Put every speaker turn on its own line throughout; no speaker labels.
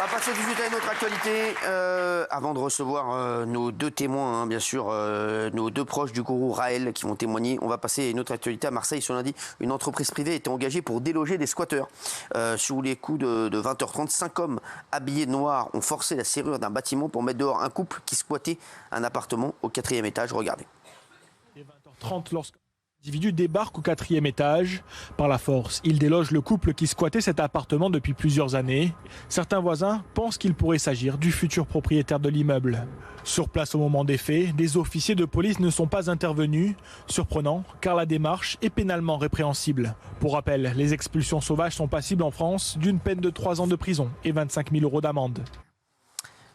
On va passer tout de suite à une autre actualité. Avant de recevoir nos deux témoins, hein, bien sûr, nos deux proches du gourou Raël qui vont témoigner, on va passer à une autre actualité. À Marseille, ce lundi, une entreprise privée était engagée pour déloger des squatteurs. Sous les coups de 20h30, 5 hommes habillés de noir ont forcé la serrure d'un bâtiment pour mettre dehors un couple qui squattait un appartement au 4e étage. Regardez.
Et 20h30, lorsqu'un individu débarque au 4e étage. Par la force, il déloge le couple qui squattait cet appartement depuis plusieurs années. Certains voisins pensent qu'il pourrait s'agir du futur propriétaire de l'immeuble. Sur place au moment des faits, des officiers de police ne sont pas intervenus. Surprenant, car la démarche est pénalement répréhensible. Pour rappel, les expulsions sauvages sont passibles en France d'une peine de 3 ans de prison et 25 000 € d'amende.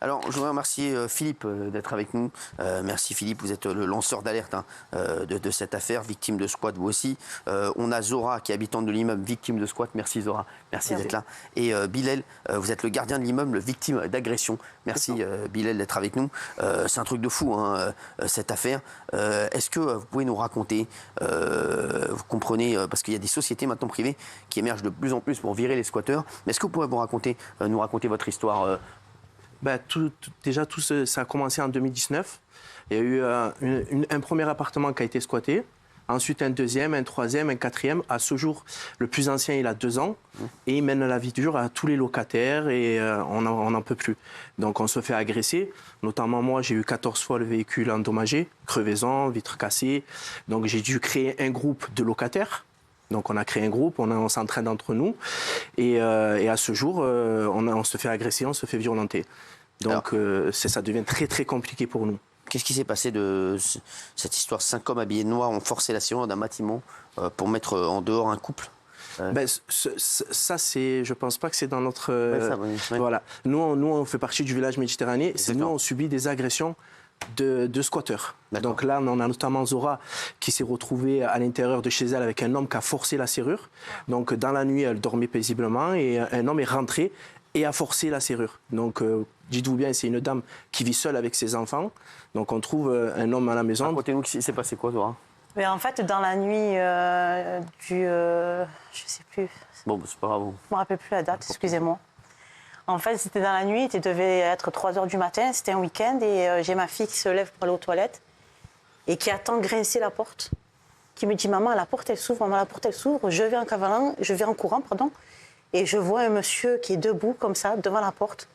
Alors, je voudrais remercier Philippe d'être avec nous. Merci Philippe, vous êtes le lanceur d'alerte de cette affaire, victime de squat vous aussi. On a Zora qui est habitante de l'immeuble, victime de squat. Merci Zora, merci d'être là. Et Bilal, vous êtes le gardien de l'immeuble, victime d'agression. Merci Bilal d'être avec nous. C'est un truc de fou, hein, cette affaire. Est-ce que vous pouvez nous raconter, vous comprenez, parce qu'il y a des sociétés maintenant privées qui émergent de plus en plus pour virer les squatteurs. Mais est-ce que vous pouvez nous raconter votre histoire
Déjà, ça a commencé en 2019. Il y a eu un premier appartement qui a été squatté. Ensuite, un deuxième, un troisième, un quatrième. À ce jour, le plus ancien, il a 2 ans. Et il mène la vie dure à tous les locataires et on n'en peut plus. Donc, on se fait agresser. Notamment, moi, j'ai eu 14 fois le véhicule endommagé, crevaison, vitres cassées. Donc, j'ai dû créer un groupe de locataires. Donc on a créé un groupe, on s'entraîne entre nous et à ce jour, on se fait agresser, on se fait violenter. Donc ça devient très très compliqué pour nous.
Qu'est-ce qui s'est passé de cette histoire? 5 hommes habillés de noir ont forcé la serrure d'un bâtiment pour mettre en dehors un couple.
Ça, je pense pas que c'est dans notre...
oui.
Voilà. Nous, on fait partie du village méditerranéen. Nous, on subit des agressions de squatteurs. Donc là, on a notamment Zora qui s'est retrouvée à l'intérieur de chez elle avec un homme qui a forcé la serrure. Donc dans la nuit, elle dormait paisiblement et un homme est rentré et a forcé la serrure. Donc dites-vous bien, c'est une dame qui vit seule avec ses enfants. Donc on trouve un homme à la maison.
Racontez-nous, il s'est passé quoi, Zora?
Mais en fait, dans la nuit je sais plus.
Bon, c'est pas grave.
Je me rappelle plus la date, excusez-moi. En fait, c'était dans la nuit, il devait être 3h du matin, c'était un week-end, et j'ai ma fille qui se lève pour aller aux toilettes et qui attend grincer la porte, qui me dit « Maman, la porte, elle s'ouvre, maman, la porte, elle s'ouvre ». Je vais en courant, et je vois un monsieur qui est debout, comme ça, devant la porte.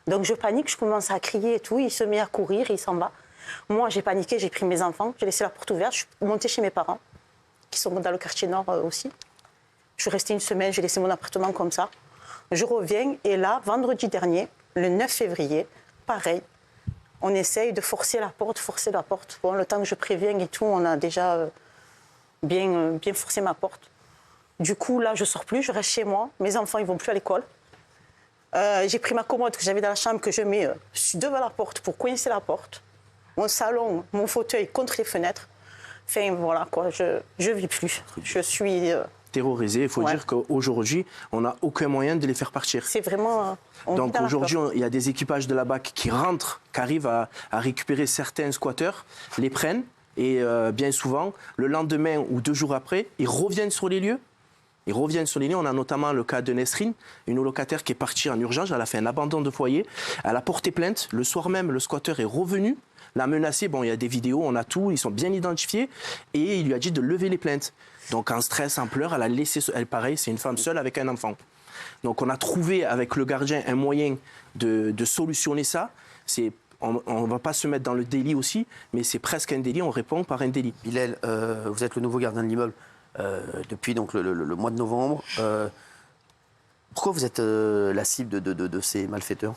Donc je panique, je commence à crier et tout, il se met à courir, il s'en va. Moi, j'ai paniqué, j'ai pris mes enfants, j'ai laissé la porte ouverte, je suis montée chez mes parents, qui sont dans le quartier nord aussi. Je suis restée 1 semaine, j'ai laissé mon appartement comme ça. Je reviens et là, vendredi dernier, le 9 février, pareil, on essaye de forcer la porte. Bon, le temps que je préviens et tout, on a déjà bien forcé ma porte. Du coup, là, je ne sors plus, je reste chez moi. Mes enfants, ils ne vont plus à l'école. J'ai pris ma commode que j'avais dans la chambre, que je mets devant la porte pour coincer la porte. Mon salon, mon fauteuil contre les fenêtres. Enfin, voilà, quoi, je ne vis plus. Je suis...
terrorisés. Il faut dire qu'aujourd'hui, on n'a aucun moyen de les faire partir.
C'est vraiment...
Donc aujourd'hui, il y a des équipages de la BAC qui rentrent, qui arrivent à récupérer certains squatteurs, les prennent, et bien souvent, le lendemain ou 2 jours après, ils reviennent sur les lieux. On a notamment le cas de Nesrine, une locataire qui est partie en urgence, elle a fait un abandon de foyer, elle a porté plainte, le soir même, le squatteur est revenu, l'a menacé, bon, il y a des vidéos, on a tout, ils sont bien identifiés, et il lui a dit de lever les plaintes. Donc en stress, en pleurs, elle a laissé... Elle, pareil, c'est une femme seule avec un enfant. Donc on a trouvé avec le gardien un moyen de solutionner ça. On ne va pas se mettre dans le délit aussi, mais c'est presque un délit, on répond par un délit.
Bilal, vous êtes le nouveau gardien de l'immeuble depuis donc, le mois de novembre. Pourquoi vous êtes la cible de ces malfaiteurs?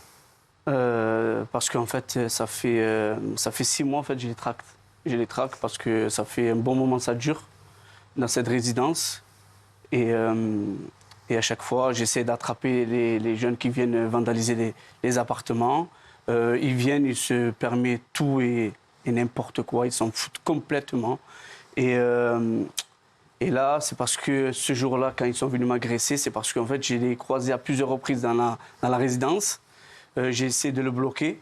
Parce qu'en fait, ça fait 6 mois en fait, je les traque parce que ça fait un bon moment que ça dure dans cette résidence. Et à chaque fois, j'essaie d'attraper les jeunes qui viennent vandaliser les appartements. Ils viennent, ils se permettent tout et n'importe quoi. Ils s'en foutent complètement. Et là, c'est parce que ce jour-là, quand ils sont venus m'agresser, c'est parce qu'en fait, je l'ai croisé à plusieurs reprises dans la résidence. J'ai essayé de le bloquer.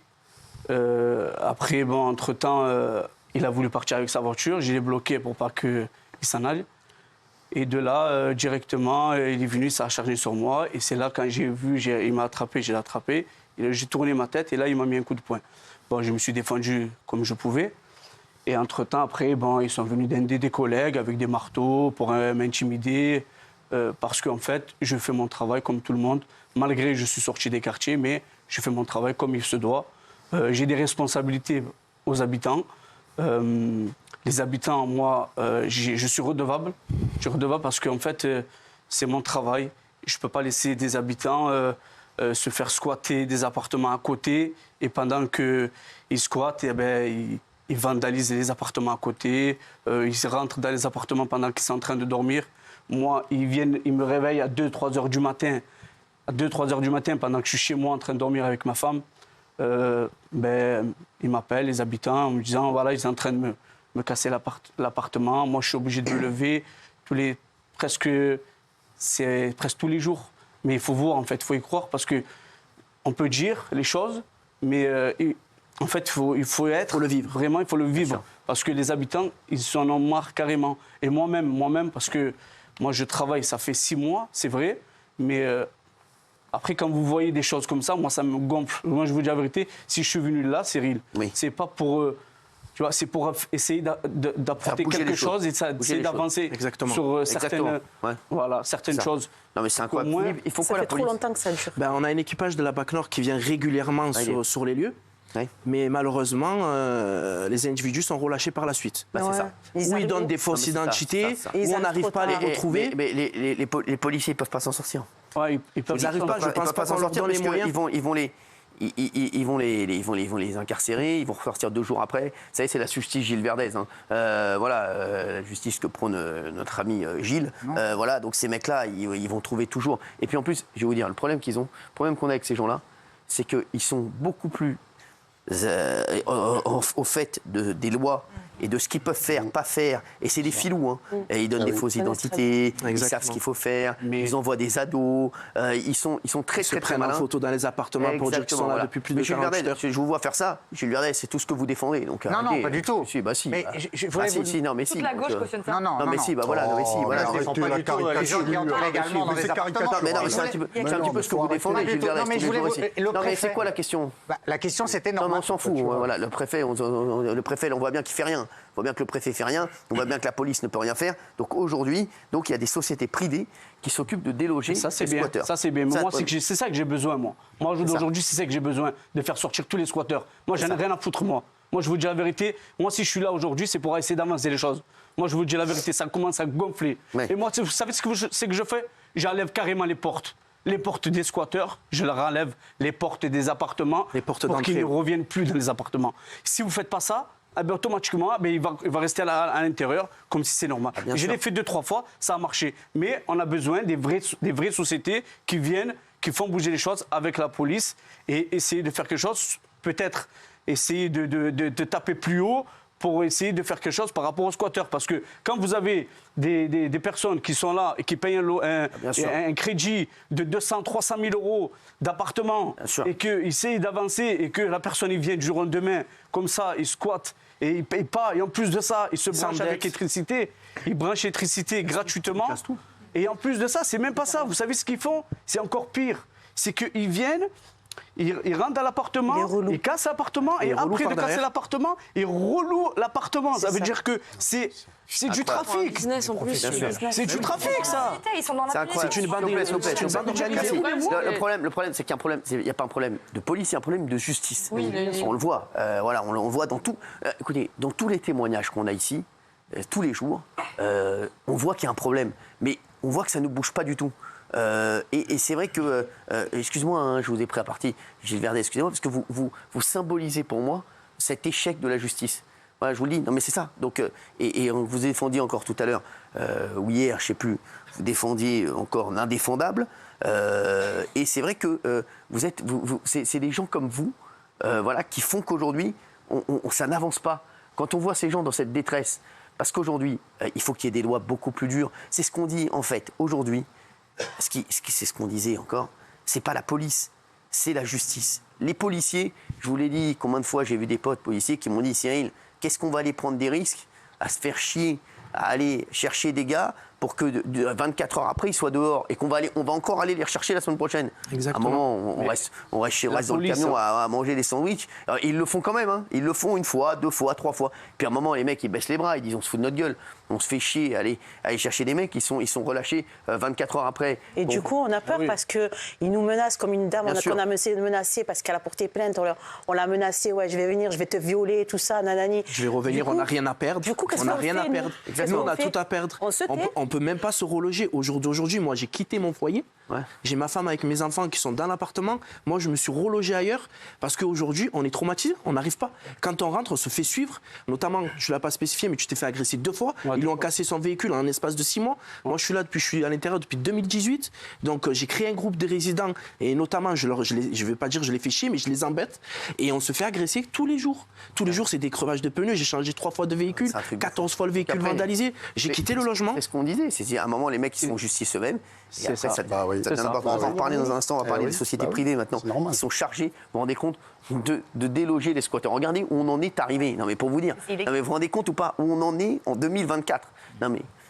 Après, bon, entre-temps, il a voulu partir avec sa voiture. Je l'ai bloqué pour pas qu'il s'en aille. Et de là, directement, il est venu, ça a chargé sur moi. Et c'est là, quand j'ai vu, il m'a attrapé, j'ai l'attrapé. J'ai tourné ma tête et là, il m'a mis un coup de poing. Bon, je me suis défendu comme je pouvais. Et entre-temps, après, bon, ils sont venus des collègues avec des marteaux pour m'intimider. Parce qu'en fait, je fais mon travail comme tout le monde. Malgré que je suis sorti des quartiers, mais je fais mon travail comme il se doit. J'ai des responsabilités aux habitants. Les habitants, moi, je suis redevable. Je suis redevable parce qu'en fait, c'est mon travail. Je ne peux pas laisser des habitants se faire squatter des appartements à côté. Et pendant qu'ils squattent, eh ben, ils vandalisent les appartements à côté. Ils rentrent dans les appartements pendant qu'ils sont en train de dormir. Moi, ils me réveillent à 2-3 heures du matin. À 2-3 heures du matin, pendant que je suis chez moi en train de dormir avec ma femme, ils m'appellent, les habitants, en me disant, voilà, ils sont en train de me casser l'appartement. Moi, je suis obligé de me lever presque tous les jours. Mais il faut voir, en fait, il faut y croire, parce qu'on peut dire les choses, mais en fait, il faut le vivre. Vraiment, il faut le vivre. Parce que les habitants, ils s'en ont marre carrément. Et moi-même, parce que moi, je travaille, ça fait 6 mois, c'est vrai, mais après, quand vous voyez des choses comme ça, moi, ça me gonfle. Moi, je vous dis la vérité, si je suis venu là, Cyril, c'est pas pour... tu vois, c'est pour essayer d'apporter quelque chose et d'essayer d'avancer sur certaines choses.
Non, mais c'est incroyable. Il faut quoi, la police ?
Ça fait trop longtemps que ça dure.
On a un équipage de la BAC Nord qui vient régulièrement sur les lieux. Oui. Mais malheureusement, les individus sont relâchés par la suite.
C'est ça.
Où ils donnent des fausses identités, où on n'arrive pas à les retrouver.
Mais les policiers ne peuvent pas s'en sortir.
Ouais,
ils n'arrivent pas, je pense pas qu'on leur donne les moyens.
Ils vont les incarcérer, ils vont ressortir 2 jours après. Vous savez, c'est la justice Gilles Verdez. La justice que prône notre ami Gilles. Donc ces mecs-là, ils vont trouver toujours. Et puis en plus, je vais vous dire, le problème qu'on a avec ces gens-là, c'est qu'ils sont beaucoup plus au fait des lois et de ce qu'ils peuvent faire, pas faire. Et c'est des filous. Hein. Et ils donnent des fausses identités, ils savent ce qu'il faut faire, ils envoient des ados. Ils sont très, très, très malins.
En photo dans les appartements pour dire qu'ils sont là depuis plus de 48 heures.
Je vous vois faire ça. Gilles Verdez, c'est tout ce que vous défendez. Donc,
non, pas du tout.
Si, bah si.
Mais
je voulais vous dire. Non, mais si.
Toute la gauche cautionne ça.
Non,
mais si, bah voilà. Non, mais si, voilà.
Ils font pas du tout. Les gens qui entrent légalement dans les appartements.
Mais non, c'est un petit peu ce que vous défendez, Gilles Verdez. Non, mais c'est quoi la question ?
La question, c'était normal.
Non, on s'en fout. Voilà, le préfet, on voit bien qu'il fait rien. On voit bien que le préfet fait rien, on voit bien que la police ne peut rien faire. Donc aujourd'hui, il y a des sociétés privées qui s'occupent de déloger les squatteurs.
Ça c'est bien. Moi, c'est ça que j'ai besoin, moi. Moi, aujourd'hui, c'est ça que j'ai besoin, de faire sortir tous les squatteurs. Moi, j'en ai rien à foutre, moi. Moi, je vous dis la vérité. Moi, si je suis là aujourd'hui, c'est pour essayer d'avancer les choses. Moi, je vous dis la vérité, ça commence à gonfler. Ouais. Et moi, vous savez ce que je fais ? J'enlève carrément les portes. Les portes des squatteurs, je leur enlève les portes des appartements pour qu'ils ne reviennent plus dans les appartements. Si vous ne faites pas ça, automatiquement, il va rester à l'intérieur comme si c'est normal. Je l'ai fait 2-3 fois, ça a marché. Mais on a besoin des vraies sociétés qui viennent, qui font bouger les choses avec la police et essayer de faire quelque chose, peut-être essayer de taper plus haut pour essayer de faire quelque chose par rapport aux squatteurs. Parce que quand vous avez des personnes qui sont là et qui payent un crédit de 200-300 000 euros d'appartement et qu'ils essayent d'avancer et que la personne il vient du jour au lendemain, comme ça, il squatte et il ne paye pas. Et en plus de ça, il se branche avec l'électricité. Il branche l'électricité gratuitement. Et en plus de ça, c'est même pas ça. Vous savez ce qu'ils font ? C'est encore pire. C'est qu'ils viennent... Ils rentrent dans l'appartement, ils cassent l'appartement et après de casser l'appartement, ils relouent l'appartement. Ça veut dire que c'est du trafic. C'est du trafic, ça.
C'est une bande organisée. Le problème, c'est qu'il n'y a pas un problème de police, il y a un problème de justice. On le voit. On le voit dans tout. Écoutez, dans tous les témoignages qu'on a ici, tous les jours, on voit qu'il y a un problème. Mais on voit que ça ne bouge pas du tout. Et c'est vrai que, excuse-moi, je vous ai pris à partie, Gilles Verdez, excusez-moi, parce que vous symbolisez pour moi cet échec de la justice. Voilà, je vous le dis, non mais c'est ça. Donc, et on vous défendiez encore tout à l'heure, ou hier, je ne sais plus, vous défendiez encore l'indéfendable. Et c'est vrai que c'est des gens comme vous qui font qu'aujourd'hui, ça n'avance pas. Quand on voit ces gens dans cette détresse, parce qu'aujourd'hui, il faut qu'il y ait des lois beaucoup plus dures. C'est ce qu'on dit en fait aujourd'hui. C'est ce qu'on disait encore, c'est pas la police, c'est la justice. Les policiers, je vous l'ai dit, combien de fois j'ai vu des potes policiers qui m'ont dit, Cyril, qu'est-ce qu'on va aller prendre des risques à se faire chier, à aller chercher des gars pour que 24 heures après, ils soient dehors et on va encore aller les rechercher la semaine prochaine.
Exactement.
À un moment, on reste dans le camion à manger des sandwichs. Alors, ils le font quand même, hein. Ils le font une fois, 2 fois, 3 fois. Puis à un moment, les mecs, ils baissent les bras, ils disent on se fout de notre gueule. On se fait chier, aller chercher des mecs, ils sont relâchés 24 heures après.
Et du coup, on a peur parce qu'ils nous menacent comme une dame qu'on a menacée parce qu'elle a porté plainte. On l'a menacée, ouais, je vais venir, je vais te violer, tout ça, nanani.
Je vais revenir, on n'a rien à perdre.
Du coup,
on n'a rien à perdre. Nous, on a tout à perdre. On peut même pas se reloger. Aujourd'hui, moi, j'ai quitté mon foyer. Ouais. J'ai ma femme avec mes enfants qui sont dans l'appartement. Moi, je me suis relogé ailleurs parce qu'aujourd'hui, on est traumatisé, on n'arrive pas. Quand on rentre, on se fait suivre. Notamment, je ne l'ai pas spécifié, mais tu t'es fait agresser 2 fois. Ils lui ont cassé son véhicule en un espace de 6 mois. Moi, je suis à l'intérieur depuis 2018. Donc, j'ai créé un groupe de résidents et notamment, je ne vais pas dire je les fais chier, mais je les embête. Et on se fait agresser tous les jours. Tous les jours, c'est des crevages de pneus. J'ai changé 3 fois de véhicule, 14 fois le véhicule vandalisé. J'ai quitté le logement.
C'est ce qu'on disait. C'est à un moment, les mecs, ils se font justice eux-mêmes. Et après, ça on va en parler dans un instant. On va parler des sociétés privées maintenant. Ils sont chargés, vous vous rendez compte, de déloger les squatteurs. Regardez où on en est arrivé. Non, mais pour vous dire. Non, mais vous vous rendez compte ou pas où on en est en 2024. Non, mais